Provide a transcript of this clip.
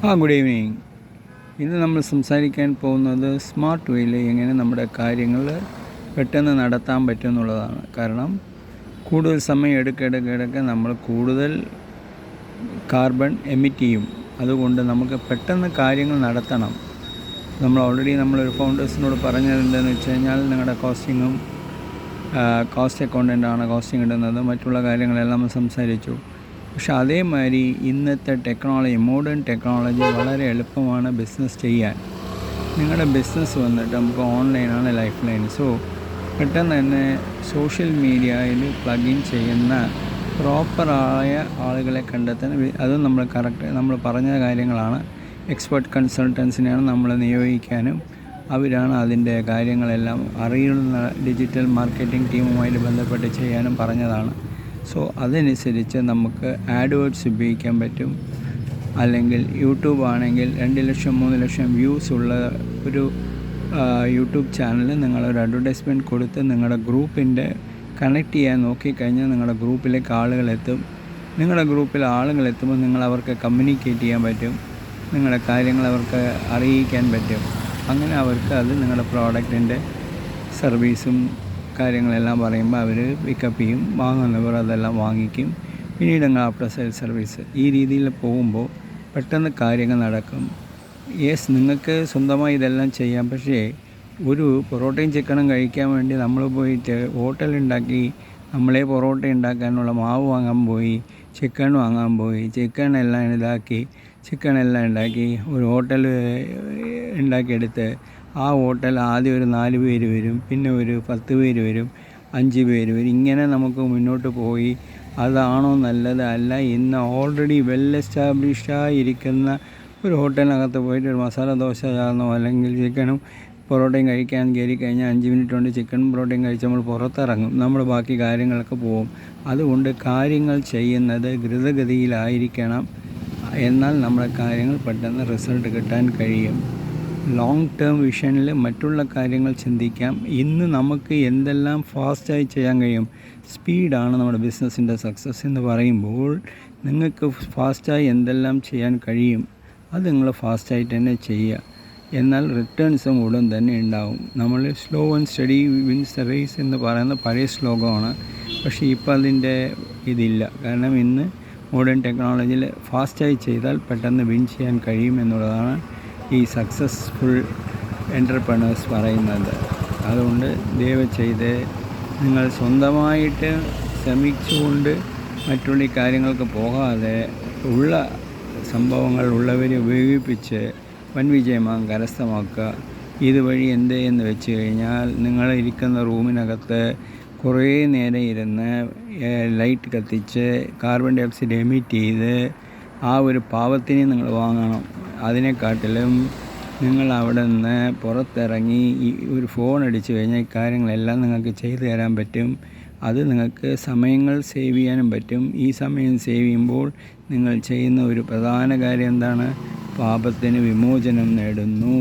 Good evening. ഇന്ന് നമ്മൾ സംസാരിക്കാൻ പോകുന്നത് സ്മാർട്ട് വേയിൽ എങ്ങനെ നമ്മുടെ കാര്യങ്ങൾ പെട്ടെന്ന് നടത്താൻ പറ്റും എന്നുള്ളതാണ്. കാരണം കൂടുതൽ സമയം എടുക്കെ നമ്മൾ കൂടുതൽ കാർബൺ എമിറ്റ് ചെയ്യും. അതുകൊണ്ട് നമുക്ക് പെട്ടെന്ന് കാര്യങ്ങൾ നടത്തണം. നമ്മളൊരു ഫൗണ്ടേഴ്സിനോട് പറഞ്ഞത് എന്താണെന്ന് വെച്ച് കഴിഞ്ഞാൽ, നിങ്ങളുടെ കോസ്റ്റിങ്ങും കോസ്റ്റ് അക്കൗണ്ടൻ്റാണ് കോസ്റ്റിംഗ് ഇടുന്നത്, മറ്റുള്ള കാര്യങ്ങളെല്ലാം നമ്മൾ സംസാരിച്ചു. പക്ഷെ അതേമാതിരി ഇന്നത്തെ മോഡേൺ ടെക്നോളജി വളരെ എളുപ്പമാണ് ബിസിനസ് ചെയ്യാൻ. നിങ്ങളുടെ ബിസിനസ് വന്നിട്ട് നമുക്ക് ഓൺലൈനാണ് ലൈഫ് ലൈൻ. സോ പെട്ടെന്ന് തന്നെ സോഷ്യൽ മീഡിയയിൽ പ്ലഗ് ഇൻ ചെയ്യുന്ന പ്രോപ്പറായ ആളുകളെ കണ്ടെത്താൻ, അത് നമ്മൾ പറഞ്ഞ കാര്യങ്ങളാണ്. എക്സ്പെർട്ട് കൺസൾട്ടൻസിനെയാണ് നമ്മൾ നിയോഗിക്കാനും അവരാണ് അതിൻ്റെ കാര്യങ്ങളെല്ലാം അറിയുന്ന ഡിജിറ്റൽ മാർക്കറ്റിംഗ് ടീമുമായിട്ട് ബന്ധപ്പെട്ട് ചെയ്യാനും പറഞ്ഞതാണ്. സോ അതനുസരിച്ച് നമുക്ക് ആഡ്വേർഡ്സ് ഉപയോഗിക്കാൻ പറ്റും. അല്ലെങ്കിൽ യൂട്യൂബ് ആണെങ്കിൽ 2 ലക്ഷം 3 ലക്ഷം വ്യൂസ് ഉള്ള ഒരു യൂട്യൂബ് ചാനലിൽ നിങ്ങളൊരു അഡ്വർടൈസ്മെൻറ്റ് കൊടുത്ത് നിങ്ങളുടെ ഗ്രൂപ്പിൻ്റെ കണക്ട് ചെയ്യാൻ നോക്കിക്കഴിഞ്ഞാൽ നിങ്ങളുടെ ഗ്രൂപ്പിലേക്ക് ആളുകളെത്തും. നിങ്ങളുടെ ഗ്രൂപ്പിൽ ആളുകളെത്തുമ്പോൾ നിങ്ങൾ അവർക്ക് കമ്മ്യൂണിക്കേറ്റ് ചെയ്യാൻ പറ്റും, നിങ്ങളുടെ കാര്യങ്ങൾ അവർക്ക് അറിയിക്കാൻ പറ്റും. അങ്ങനെ അവർക്ക് അത് നിങ്ങളുടെ പ്രോഡക്റ്റിൻ്റെ സർവീസും കാര്യങ്ങളെല്ലാം പറയുമ്പോൾ അവർ പിക്കപ്പ് ചെയ്യും. വാങ്ങുന്നവർ അതെല്ലാം വാങ്ങിക്കും. പിന്നീട് ആഫ്റ്റർ സെയിൽ സർവീസ്. ഈ രീതിയിൽ പോകുമ്പോൾ പെട്ടെന്ന് കാര്യങ്ങൾ നടക്കും. നിങ്ങൾക്ക് സ്വന്തമായി ഇതെല്ലാം ചെയ്യാം. പക്ഷേ ഒരു പൊറോട്ടയും ചിക്കനും കഴിക്കാൻ വേണ്ടി നമ്മൾ പോയിട്ട് ഹോട്ടലുണ്ടാക്കി നമ്മളെ പൊറോട്ട ഉണ്ടാക്കാനുള്ള മാവ് വാങ്ങാൻ പോയി, ചിക്കൻ വാങ്ങാൻ പോയി, ചിക്കനെല്ലാം ഉണ്ടാക്കി ഒരു ഹോട്ടൽ ഉണ്ടാക്കിയെടുത്ത് ആ ഹോട്ടൽ ആദ്യം ഒരു 4 പേര് വരും, പിന്നെ ഒരു 10 പേര് വരും, 5 പേര് വരും. ഇങ്ങനെ നമുക്ക് മുന്നോട്ട് പോയി അതാണോ നല്ലത്? അല്ല, ഇന്ന് ഓൾറെഡി വെൽ എസ്റ്റാബ്ലിഷ്ഡായിരിക്കുന്ന ഒരു ഹോട്ടലിനകത്ത് പോയിട്ട് ഒരു മസാല ദോശ ചാർന്നോ അല്ലെങ്കിൽ ചിക്കനും പൊറോട്ടയും കഴിക്കാൻ കയറി കഴിഞ്ഞാൽ 5 മിനിറ്റ് കൊണ്ട് ചിക്കനും പൊറോട്ടയും കഴിച്ച് നമ്മൾ പുറത്തിറങ്ങും, നമ്മൾ ബാക്കി കാര്യങ്ങളൊക്കെ പോകും. അതുകൊണ്ട് കാര്യങ്ങൾ ചെയ്യുന്നത് ദ്രുതഗതിയിലായിരിക്കണം. എന്നാൽ നമ്മുടെ കാര്യങ്ങൾ പെട്ടെന്ന് റിസൾട്ട് കിട്ടാൻ കഴിയും. ലോങ് ടേം വിഷനിൽ മറ്റുള്ള കാര്യങ്ങൾ ചിന്തിക്കാം. ഇന്ന് നമുക്ക് എന്തെല്ലാം ഫാസ്റ്റായി ചെയ്യാൻ കഴിയും. സ്പീഡാണ് നമ്മുടെ ബിസിനസ്സിൻ്റെ സക്സസ് എന്ന് പറയുമ്പോൾ നിങ്ങൾക്ക് ഫാസ്റ്റായി എന്തെല്ലാം ചെയ്യാൻ കഴിയും അത് നിങ്ങൾ ഫാസ്റ്റായിട്ട് തന്നെ ചെയ്യുക. എന്നാൽ റിട്ടേൺസും ഉടൻ തന്നെ ഉണ്ടാവും. നമ്മൾ slow and steady wins the race എന്ന് പറയുന്ന പഴയ ശ്ലോകമാണ്. പക്ഷേ ഇപ്പോൾ അതിൻ്റെ ഇതില്ല. കാരണം ഇന്ന് മോഡേൺ ടെക്നോളജിയിൽ ഫാസ്റ്റായി ചെയ്താൽ പെട്ടെന്ന് വിൻ ചെയ്യാൻ കഴിയും എന്നുള്ളതാണ് ഈ സക്സസ്ഫുൾ എൻ്റർപ്രണേഴ്സ് പറയുന്നത്. അതുകൊണ്ട് ദയവ് ചെയ്ത് നിങ്ങൾ സ്വന്തമായിട്ട് ശ്രമിച്ചുകൊണ്ട് മറ്റുള്ള കാര്യങ്ങൾക്ക് പോകാതെ ഉള്ള സംഭവങ്ങൾ ഉള്ളവരെ ഉപയോഗിപ്പിച്ച് വൻ വിജയമാകും കരസ്ഥമാക്കുക. ഇതുവഴി എന്ന് വെച്ച് കഴിഞ്ഞാൽ നിങ്ങൾ ഇരിക്കുന്ന റൂമിനകത്ത് കുറേ നേരം ഇരുന്ന് ലൈറ്റ് കത്തിച്ച് കാർബൺ ഡൈ ഓക്സൈഡ് എമിറ്റ് ചെയ്ത് ആ ഒരു പാവത്തിനെ നിങ്ങൾ വാങ്ങണം. അതിനെക്കാട്ടിലും നിങ്ങൾ അവിടെ നിന്ന് പുറത്തിറങ്ങി ഈ ഒരു ഫോൺ അടിച്ചു കഴിഞ്ഞാൽ ഈ കാര്യങ്ങളെല്ലാം നിങ്ങൾക്ക് ചെയ്തു തരാൻ പറ്റും. അത് നിങ്ങൾക്ക് സമയങ്ങൾ സേവ് ചെയ്യാനും പറ്റും. ഈ സമയം സേവ് ചെയ്യുമ്പോൾ നിങ്ങൾ ചെയ്യുന്ന ഒരു പ്രധാന കാര്യം എന്താണ്? പാപത്തിന് വിമോചനം നേടുന്നു.